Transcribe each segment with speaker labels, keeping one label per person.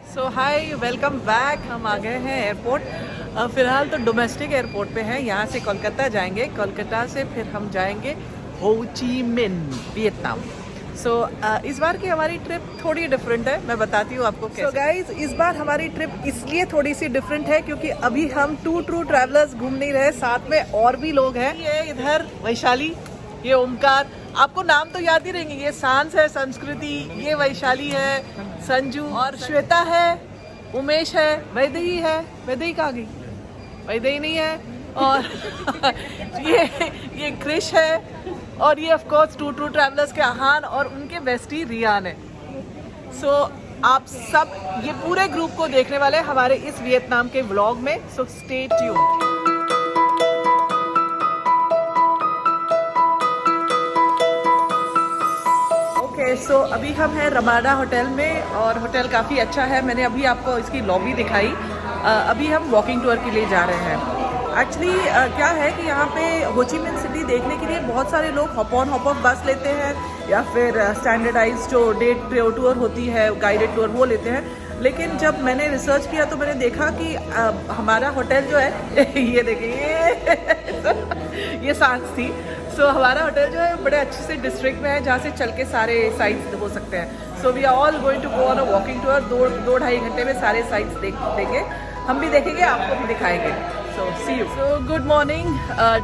Speaker 1: सो हाय, welcome back. हम आ गए हैं एयरपोर्ट। फ़िलहाल तो डोमेस्टिक एयरपोर्ट पे हैं। यहाँ से कोलकाता जाएंगे, कोलकाता से फिर हम जाएंगे हो ची मिन्ह, वियतनाम। इस बार की हमारी ट्रिप थोड़ी डिफरेंट है, मैं बताती हूँ आपको कैसे। गाइज, इस बार हमारी ट्रिप इसलिए थोड़ी सी डिफरेंट है क्योंकि अभी हम टू ट्रू ट्रैवलर्स घूम नहीं रहे, साथ में और भी लोग हैं। ये इधर वैशाली, ये ओमकार, आपको नाम तो याद ही रहेंगे। ये सांस है, संस्कृति, ये वैशाली है, संजू और श्वेता है, उमेश है, वैदेही है। वैदेही कहाँ गई? वैदेही नहीं है। और ये क्रिश है, और ये of course two true travellers के आहान और उनके बेस्टी रियान है। आप सब ये पूरे ग्रुप को देखने वाले हैं हमारे इस वियतनाम के व्लॉग में। So stay tuned. सो अभी हम हैं रमाडा होटल में और होटल काफ़ी अच्छा है। मैंने अभी आपको इसकी लॉबी दिखाई। अभी हम वॉकिंग टूर के लिए जा रहे हैं। एक्चुअली क्या है कि यहाँ पे हो ची मिन्ह सिटी देखने के लिए बहुत सारे लोग हॉप ऑन हॉप ऑफ बस लेते हैं या फिर स्टैंडर्डाइज जो डे टूर होती है, गाइडेड टूर, वो लेते हैं। लेकिन जब मैंने रिसर्च किया तो मैंने देखा कि हमारा होटल जो है ये देखिए ये सांस थी। हमारा होटल जो है बड़े अच्छे से डिस्ट्रिक्ट में है जहाँ से चल के सारे साइट्स हो सकते हैं। So we are all going to go on a walking tour. दो ढाई घंटे में सारे साइट्स देंगे, हम भी देखेंगे, आपको भी दिखाएंगे। सी यू। Good morning.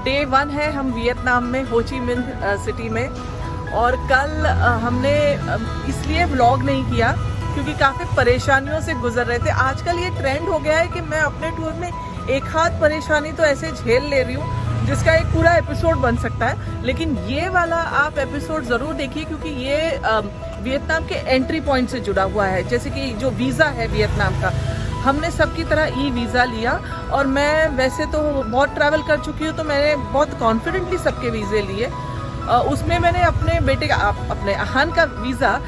Speaker 1: डे 1 है हम वियतनाम में, हो ची मिन्ह सिटी में। और कल हमने इसलिए व्लॉग नहीं किया क्योंकि काफ़ी परेशानियों से गुजर रहे थे। आजकल ये ट्रेंड हो गया है कि मैं अपने टूर में एक हाथ परेशानी तो ऐसे झेल ले रही हूँ जिसका एक पूरा एपिसोड बन सकता है। लेकिन ये वाला आप एपिसोड ज़रूर देखिए क्योंकि ये वियतनाम के एंट्री पॉइंट से जुड़ा हुआ है। जैसे कि जो वीज़ा है वियतनाम का, हमने सबकी तरह ई वीज़ा लिया। और मैं वैसे तो बहुत ट्रैवल कर चुकी हूँ तो मैंने बहुत कॉन्फिडेंटली सबके वीज़े लिए। उसमें मैंने अपने बेटे का, अपने आहान का वीज़ा,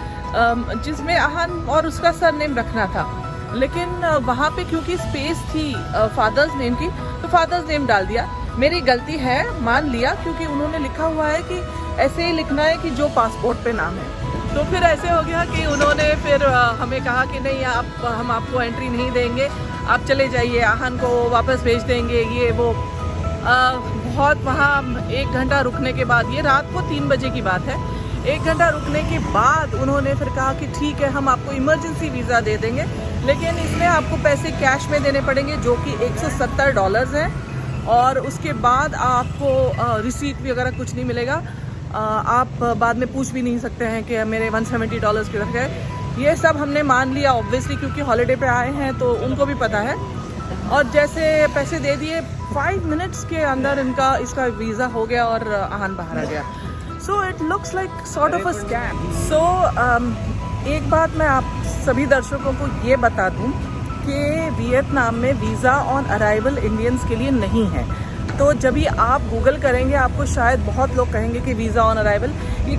Speaker 1: जिसमें आहान और उसका सरनेम रखना था, लेकिन वहाँ पे क्योंकि स्पेस थी फादर्स नेम की तो फादर्स नेम डाल दिया। मेरी गलती है, मान लिया, क्योंकि उन्होंने लिखा हुआ है कि ऐसे ही लिखना है कि जो पासपोर्ट पे नाम है। तो फिर ऐसे हो गया कि उन्होंने फिर हमें कहा कि नहीं, हम आपको एंट्री नहीं देंगे, आप चले जाइए, आहान को वापस भेज देंगे, ये वो। बहुत वहाँ 1 घंटा रुकने के बाद, ये रात को 3 बजे की बात है, 1 घंटा रुकने के बाद उन्होंने फिर कहा कि ठीक है, हम आपको इमरजेंसी वीज़ा दे देंगे, लेकिन इसमें आपको पैसे कैश में देने पड़ेंगे जो कि $170 हैं। और उसके बाद आपको रिसीट भी वगैरह कुछ नहीं मिलेगा। आप बाद में पूछ भी नहीं सकते हैं कि मेरे $170 किधर गए। ये सब हमने मान लिया ऑब्वियसली, क्योंकि हॉलीडे पे आए हैं तो उनको भी पता है। और जैसे पैसे दे दिए, 5 मिनट्स के अंदर इसका वीज़ा हो गया और आहान बाहर आ गया। So it looks like sort of a scam. एक बात मैं आप सभी दर्शकों को ये बता दूं कि वियतनाम में वीज़ा ऑन अराइवल इंडियंस के लिए नहीं है। तो जब भी आप गूगल करेंगे आपको शायद बहुत लोग कहेंगे कि वीज़ा ऑन अराइवल, ये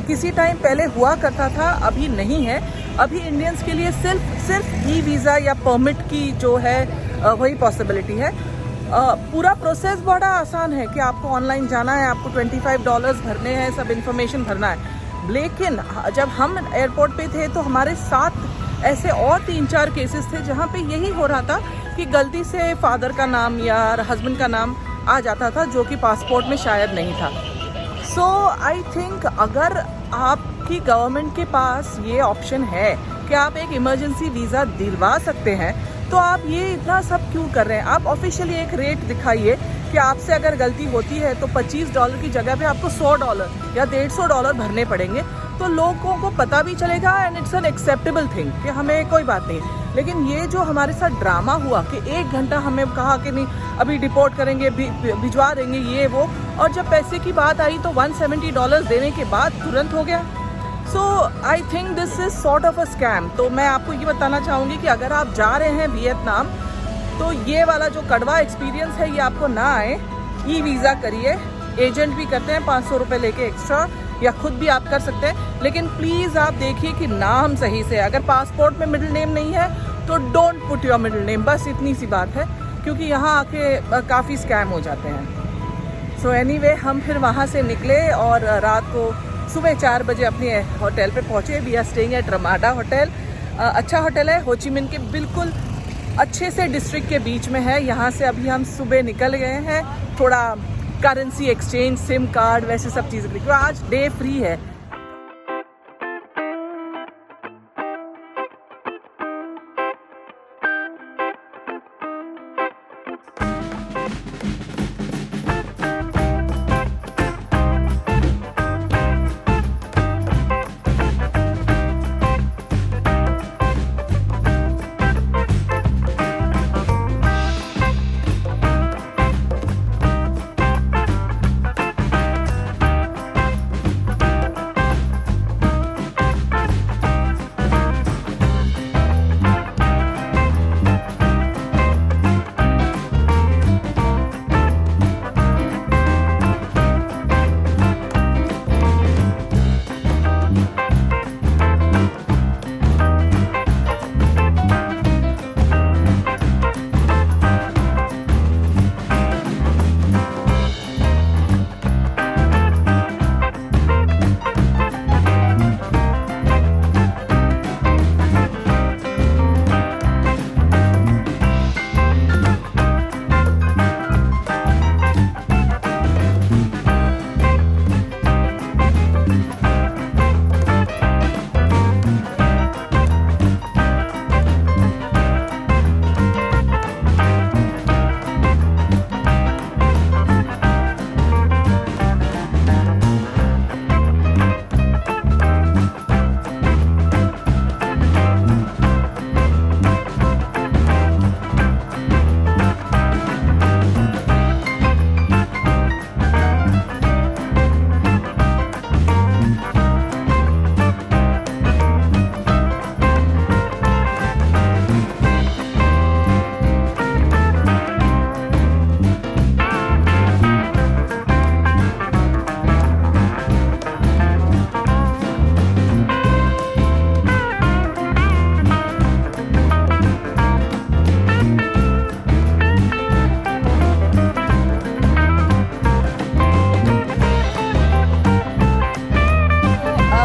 Speaker 1: किसी टाइम पहले हुआ करता था, अभी नहीं है। अभी इंडियंस के लिए सिर्फ ई वीज़ा या परमिट की जो है वही पॉसिबिलिटी है। पूरा प्रोसेस बड़ा आसान है कि आपको ऑनलाइन जाना है, आपको $25 भरने हैं, सब इन्फॉर्मेशन भरना है। लेकिन जब हम एयरपोर्ट पे थे तो हमारे साथ ऐसे और 3-4 केसेस थे जहाँ पे यही हो रहा था कि गलती से फादर का नाम या हस्बैंड का नाम आ जाता था जो कि पासपोर्ट में शायद नहीं था। सो आई थिंक अगर आपकी गवर्नमेंट के पास ये ऑप्शन है कि आप एक इमरजेंसी वीज़ा दिलवा सकते हैं, तो आप ये इतना सब क्यों कर रहे हैं? आप ऑफिशियली एक रेट दिखाइए कि आपसे अगर गलती होती है तो $25 की जगह पे आपको $100 या $150 भरने पड़ेंगे, तो लोगों को पता भी चलेगा and it's an acceptable thing कि हमें कोई बात नहीं। लेकिन ये जो हमारे साथ ड्रामा हुआ कि 1 घंटा हमें कहा कि नहीं अभी डिपोर्ट करेंगे, भिजवा देंगे, ये वो, और जब पैसे की बात आई तो $170 देने के बाद तुरंत हो गया। So I think this is sort of a scam. तो मैं आपको ये बताना चाहूँगी कि अगर आप जा रहे हैं वियतनाम तो ये वाला जो कड़वा एक्सपीरियंस है ये आपको ना आए। ई वीज़ा करिए, एजेंट भी करते हैं 500 रुपये लेके एक्स्ट्रा, या खुद भी आप कर सकते हैं। लेकिन प्लीज़ आप देखिए कि नाम सही से, अगर पासपोर्ट में मिडिल नेम नहीं है तो don't put your middle name, बस इतनी सी बात है, क्योंकि यहाँ आके काफ़ी स्कैम हो जाते हैं। सो एनीवे, हम फिर वहाँ से निकले और रात को सुबह 4 बजे अपने होटल पे पहुँचे। We are staying at Ramada hotel. अच्छा होटल है, हो ची मिन के बिल्कुल अच्छे से डिस्ट्रिक्ट के बीच में है। यहाँ से अभी हम सुबह निकल गए हैं, थोड़ा करेंसी एक्सचेंज, सिम कार्ड, वैसे सब चीज़ें, क्योंकि आज डे फ्री है।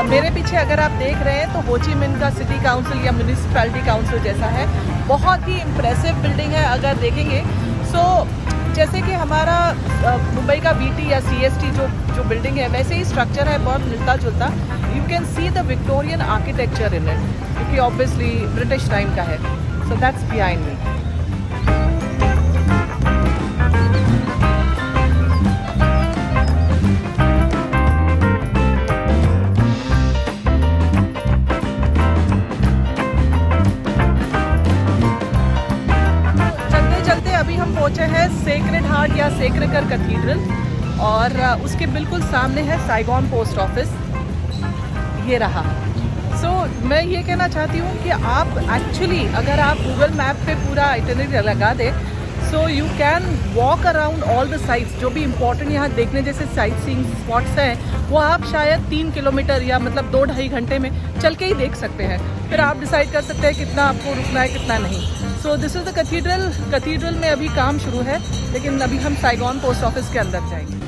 Speaker 1: मेरे पीछे अगर आप देख रहे हैं तो हो ची मिन का सिटी काउंसिल या म्यूनिसिपैलिटी काउंसिल जैसा है, बहुत ही इम्प्रेसिव बिल्डिंग है। अगर देखेंगे सो जैसे कि हमारा मुंबई का बीटी या सीएसटी जो बिल्डिंग है, वैसे ही स्ट्रक्चर है, बहुत मिलता जुलता। You can see the Victorian architecture in it, क्योंकि ऑब्वियसली ब्रिटिश टाइम का है। So that's behind me. अभी हम पहुंचे हैं सेक्रेड हार्ट या सेक्रेकर कैथीड्रल, और उसके बिल्कुल सामने है साइगॉन पोस्ट ऑफिस, ये रहा। मैं ये कहना चाहती हूँ कि आप एक्चुअली अगर आप गूगल मैप पे पूरा आइटिनरी लगा दे, so you can walk around all the sites. जो भी इम्पोर्टेंट यहाँ देखने जैसे साइट सीइंग स्पॉट्स हैं, वो आप शायद 3 किलोमीटर या मतलब 2-2.5 घंटे में चल के ही देख सकते हैं। फिर आप डिसाइड कर सकते हैं कितना आपको रुकना है, कितना नहीं। So this is the cathedral. Cathedral में अभी काम शुरू है, लेकिन अभी हम साइगॉन पोस्ट ऑफिस के अंदर जाएंगे।